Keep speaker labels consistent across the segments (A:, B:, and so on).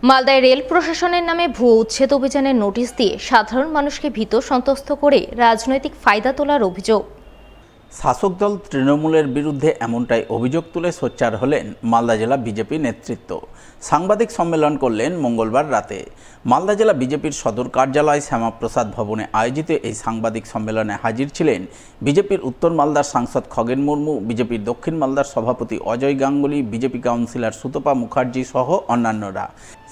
A: মালদায় রেল প্রশাসনের নামে ভুয়ো উচ্ছেদ অভিযানের নোটিশ দিয়ে সাধারণ মানুষকে ভীত সন্ত্রস্ত করে রাজনৈতিক ফায়দা তোলার অভিযোগ।
B: শাসক দল তৃণমূলের বিরুদ্ধে এমনটাই অভিযোগ তুলে সোচ্চার হলেন মালদা জেলা বিজেপি নেতৃত্ব। সাংবাদিক সম্মেলন করলেন মঙ্গলবার রাতে। মালদা জেলা বিজেপির সদর কার্যালয় শ্যামাপ্রসাদ ভবনে আয়োজিত এই সাংবাদিক সম্মেলনে হাজির ছিলেন বিজেপির উত্তর মালদার সাংসদ খগেন মুর্মু, বিজেপির দক্ষিণ মালদার সভাপতি অজয় গাঙ্গুলি, বিজেপি কাউন্সিলর সুতপা মুখার্জি সহ অন্যান্যরা।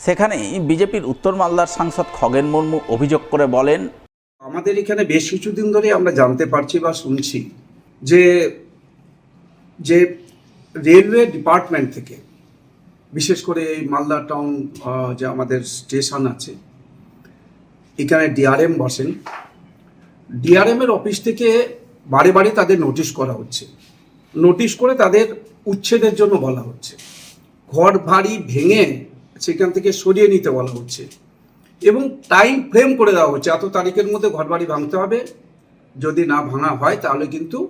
B: সেখানেই বিজেপির উত্তর মালদার সাংসদ খগেন মুর্মু অভিযোগ করে বলেন,
C: আমাদের এখানে বেশ কিছুদিন ধরে আমরা জানতে পারছি বা শুনছি যে রেলওয়ে ডিপার্টমেন্ট থেকে, বিশেষ করে এই মালদা টাউন যে আমাদের স্টেশন আছে, এখানে ডিআরএম বসেন, ডিআরএমের অফিস থেকে বারে বারে তাদের নোটিশ করা হচ্ছে, নোটিশ করে তাদের উচ্ছেদের জন্য বলা হচ্ছে, ঘর বাড়ি ভেঙে সেখান থেকে সরিয়ে নিতে বলা হচ্ছে এবং টাইম ফ্রেম করে দেওয়া হচ্ছে, এত তারিখের মধ্যে ঘর বাড়ি ভাঙতে হবে, যদি না ভাঙা হয় তাহলে কিন্তু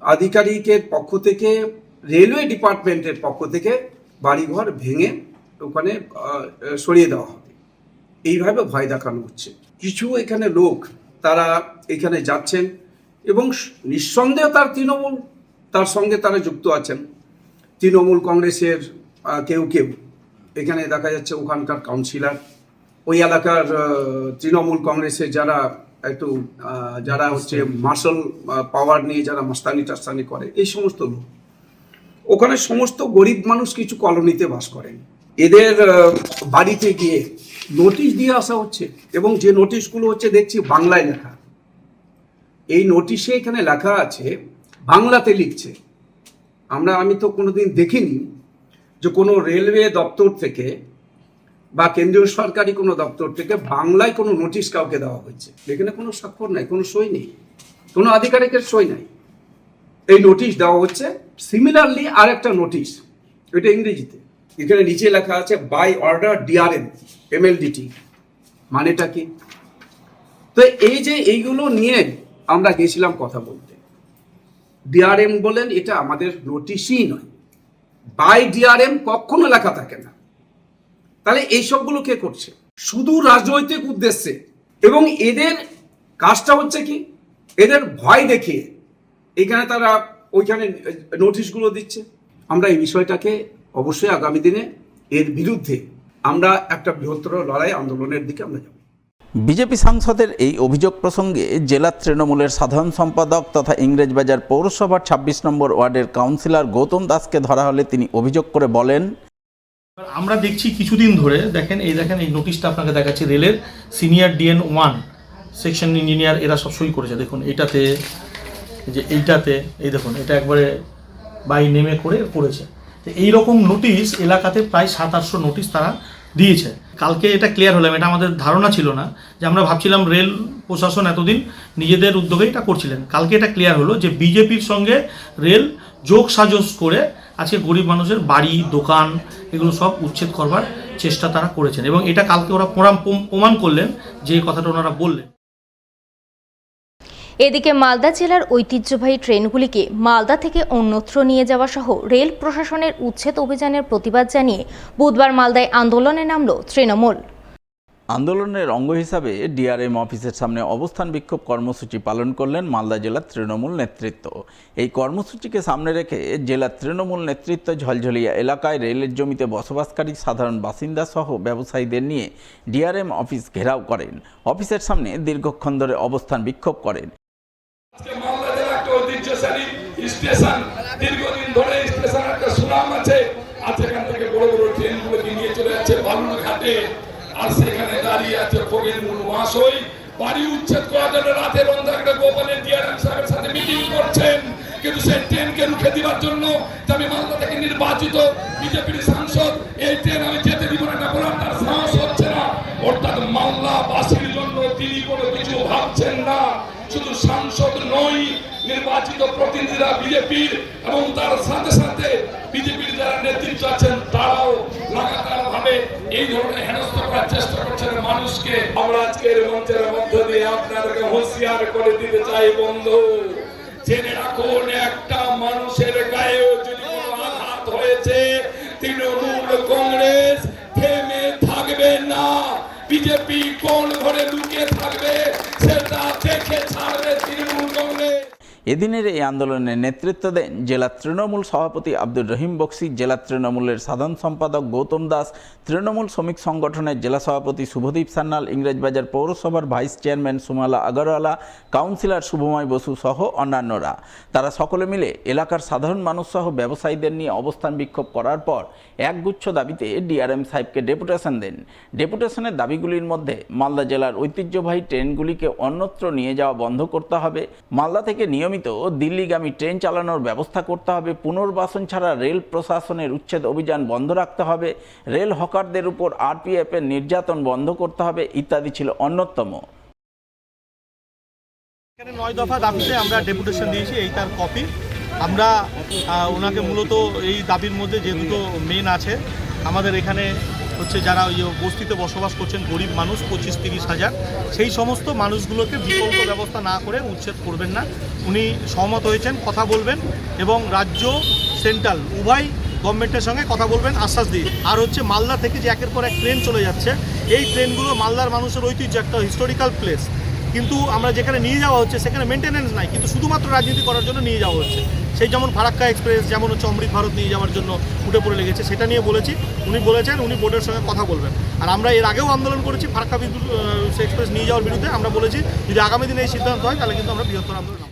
C: আধিকারিকের পক্ষ থেকে, রেলওয়ে ডিপার্টমেন্টের পক্ষ থেকে বাড়িঘর ভেঙে ওখানে সরিয়ে দেওয়া হবে। এইভাবে ভয় দেখানো হচ্ছে। কিছু এখানে লোক তারা এখানে যাচ্ছেন এবং নিঃসন্দেহ তার সঙ্গে তারা যুক্ত আছেন। তৃণমূল কংগ্রেসের কেউ এখানে দেখা যাচ্ছে ওখানকার কাউন্সিলর, ওই এলাকার তৃণমূল কংগ্রেসের যারা হচ্ছে মার্শাল পাওয়ার নিয়ে যারা মাস্তানি করে, এই সমস্ত লোক ওখানে সমস্ত গরিব মানুষ কিছু কলোনিতে বাস করেন। এদের বাড়িতে গিয়ে নোটিশ দিয়ে আসা হচ্ছে এবং যে নোটিশগুলো হচ্ছে দেখছি বাংলায় লেখা। এই নোটিশে এখানে লেখা আছে, বাংলাতে লিখছে। আমি তো কোনোদিন দেখিনি যে কোনো রেলওয়ে দপ্তর থেকে বা কেন্দ্রীয় সরকারি কোনো দপ্তর থেকে বাংলায় কোনো নোটিশ কাউকে দেওয়া হয়েছে। এখানে কোনো স্বাক্ষর নাই, কোনো সই নেই, কোনো আধিকারিকের সই নাই। এই নোটিশ দেওয়া হচ্ছে। সিমিলারলি আর একটা নোটিশ, এটা ইংরেজিতে, এখানে নিচে লেখা আছে বাই অর্ডার ডিআরএম এমএলডিটি। মানেটা কি? তো এইগুলো নিয়ে আমরা গেছিলাম কথা বলতে। ডিআরএম বলেন এটা আমাদের নোটিশই নয়, বাই ডিআরএম কখনো লেখা থাকে না। তাহলে এইসবগুলো কে করছে? শুধু রাজনৈতিক উদ্দেশ্যে। এবং এদের কাজটা হচ্ছে কি, এদের ভয় দেখিয়ে এখানে তারা ওইখানে নোটিশগুলো দিচ্ছে। আমরা এই বিষয়টাকে অবশ্যই আগামী দিনে এর বিরুদ্ধে আমরা একটা বৃহত্তর লড়াই আন্দোলনের দিকে আমরা যাব।
B: বিজেপি সাংসদের এই অভিযোগ প্রসঙ্গে জেলা তৃণমূলের সাধারণ সম্পাদক তথা ইংরেজবাজার পৌরসভার ২৬ নম্বর ওয়ার্ডের কাউন্সিলর গৌতম দাসকে ধরা হলে তিনি অভিযোগ করে বলেন,
D: আমরা দেখছি কিছুদিন ধরে, দেখেন এই নোটিশটা আপনাকে দেখাচ্ছি, রেলের সিনিয়র ডিএন 1 সেকশন ইঞ্জিনিয়ার এরা সব সই করেছে। দেখুন এইটাতে এই দেখুন, এটা একবারে বাই নেমে করে করেছে। তো এইরকম নোটিশ এলাকাতে প্রায় ৭-৮০০ নোটিশ তারা দিয়েছে। কালকে এটা ক্লিয়ার হলাম, এটা আমাদের ধারণা ছিল না, যে আমরা ভাবছিলাম রেল প্রশাসন এতদিন নিজেদের উদ্যোগে এটা করছিলেন। কালকে এটা ক্লিয়ার হলো যে বিজেপির সঙ্গে রেল যোগ সাজস করে আজকে গরিব মানুষের বাড়ি, দোকান এগুলো সব উচ্ছেদ করবার চেষ্টা তারা করেছেন এবং এটা কালকে ওরা প্রমাণ করলেন যে কথাটা ওনারা বললেন।
A: এদিকে মালদা জেলার ঐতিহ্যবাহী ট্রেনগুলিকে মালদা থেকে অন্যত্র নিয়ে যাওয়া সহ রেল প্রশাসনের উচ্ছেদ অভিযানের প্রতিবাদ জানিয়ে বুধবার মালদায় আন্দোলনে নামল তৃণমূল।
B: আন্দোলনের অঙ্গ হিসাবে ডিআরএম অফিসের সামনে অবস্থান বিক্ষোভ কর্মসূচি পালন করলেন মালদা জেলার তৃণমূল নেতৃত্ব। এই কর্মসূচিকে সামনে রেখে জেলার তৃণমূল নেতৃত্ব ঝলঝলিয়া এলাকায় রেলের জমিতে বসবাসকারী সাধারণ বাসিন্দা সহ ব্যবসায়ীদের নিয়ে ডিআরএম অফিস ঘেরাও করেন। অফিসের সামনে দীর্ঘক্ষণ ধরে অবস্থান বিক্ষোভ করেন।
E: মালদা জেলা একটা ঐতিহ্যশালী স্টেশন, দীর্ঘদিন ধরে স্টেশন একটা সুনাম আছে। আজ এখান থেকে বড় বড় ট্রেনগুলোকে নিয়ে চলে যাচ্ছে বালুরঘাটে, আর সেখানে দাঁড়িয়ে আছে খগেন মুর্মু মহাশয় বাড়ি উচ্ছেদ করার জন্য রাতের অন্ধকারে গোপনে ডিআরএম সাহেবের সাথে মিটিং করছেন, কিন্তু সেই ট্রেনকে রুখে দেওয়ার জন্য আমি মালদা থেকে নির্বাচিত বিজেপির সাংসদ, এই ট্রেন আমি যেতে দিব না বলার তার সাহস হচ্ছে না। অর্থাৎ মালদাবাসীর জন্য তিনি কোনো কিছু ভাবছেন না। শুধু সাংসদ নয়, নির্বাচিত প্রতিনিধিরা বিজেপির এবং তার সাথে সাথে বিজেপির যারা নেতৃত্ব আছেন তারাও লাগাতার ভাবে এই ধরনের হেনস্থা করার চেষ্টা করছেন মানুষকে। আমরা আজকের মঞ্চের মধ্য দিয়ে আপনাদেরকে হুঁশিয়ার করে দিতে চাই, বন্ধু জেনে রাখুন, একটা মানুষের গায়েও যদি কোনো আঘাত হয়েছে তৃণমূল কংগ্রেস থেমে বিজেপি কোন ঘরে লুকিয়ে থাকবে সেটা দেখে ছাড়বে তৃণমূল কংগ্রেস।
B: এদিনের এই আন্দোলনে নেতৃত্ব দেন জেলা তৃণমূল সভাপতি আব্দুর রহিম বক্সি, জেলা তৃণমূলের সাধারণ সম্পাদক গৌতম দাস, তৃণমূল শ্রমিক সংগঠনের জেলা সভাপতি শুভদীপ সান্যাল, ইংরেজবাজার পৌরসভার vice chairman Sumala Agarwala, councillor Shubhamoy Basu সহ অন্যান্যরা। তারা সকলে মিলে এলাকার সাধারণ মানুষ সহ ব্যবসায়ীদের নিয়ে অবস্থান বিক্ষোভ করার পর একগুচ্ছ দাবিতে ডিআরএম সাহেবকে ডেপুটেশন দেন। ডেপুটেশনের দাবিগুলির মধ্যে মালদা জেলার ঐতিহ্যবাহী ট্রেনগুলিকে অন্যত্র নিয়ে যাওয়া বন্ধ করতে হবে, মালদা থেকে নিয়মিত দিল্লিগামী ট্রেন চালানোর ব্যবস্থা করতে হবে, পুনর্বাসন ছাড়া রেল প্রশাসনের উচ্ছেদ অভিযান বন্ধ রাখতে হবে, রেল হকারদের উপর আরপিএফ এর নির্যাতন বন্ধ করতে হবে ইত্যাদি ছিল অন্যতম।
D: এখানে 9 দফা দাবিতে আমরা ডেপুটেশন দিয়েছি, এই তার কপি। আমরা ওনাকে মূলত এই দাবির মধ্যে যে দুটো মেন আছে, আমাদের এখানে হচ্ছে যারা ওই বস্তিতে বসবাস করছেন গরিব মানুষ 25-30 হাজার, সেই সমস্ত মানুষগুলোকে বিকল্প ব্যবস্থা না করে উচ্ছেদ করবেন না। উনি সহমত হয়েছেন, কথা বলবেন এবং রাজ্য সেন্ট্রাল উভয় গভর্নমেন্টের সঙ্গে কথা বলবেন আশ্বাস দিয়ে। আর হচ্ছে মালদা থেকে যে একের পর এক ট্রেন চলে যাচ্ছে, এই ট্রেনগুলো মালদার মানুষের ঐতিহ্য, একটা হিস্টোরিক্যাল প্লেস, কিন্তু আমরা যেখানে নিয়ে যাওয়া হচ্ছে সেখানে মেনটেন্যান্স নাই, কিন্তু শুধুমাত্র রাজনীতি করার জন্য নিয়ে যাওয়া হচ্ছে। সেই যেমন ফারাক্কা এক্সপ্রেস, যেমন হচ্ছে অমৃত ভারত নিয়ে যাওয়ার জন্য উঠে পড়ে লেগেছে, সেটা নিয়ে বলেছি। উনি বলেছেন উনি বোর্ডের সঙ্গে কথা বলবেন। আর আমরা এর আগেও আন্দোলন করেছি ফারাক্কা এক্সপ্রেস নিয়ে যাওয়ার বিরুদ্ধে। আমরা বলেছি যদি আগামী দিনে এই সিদ্ধান্ত হয় তাহলে কিন্তু আমরা বৃহত্তর আন্দোলন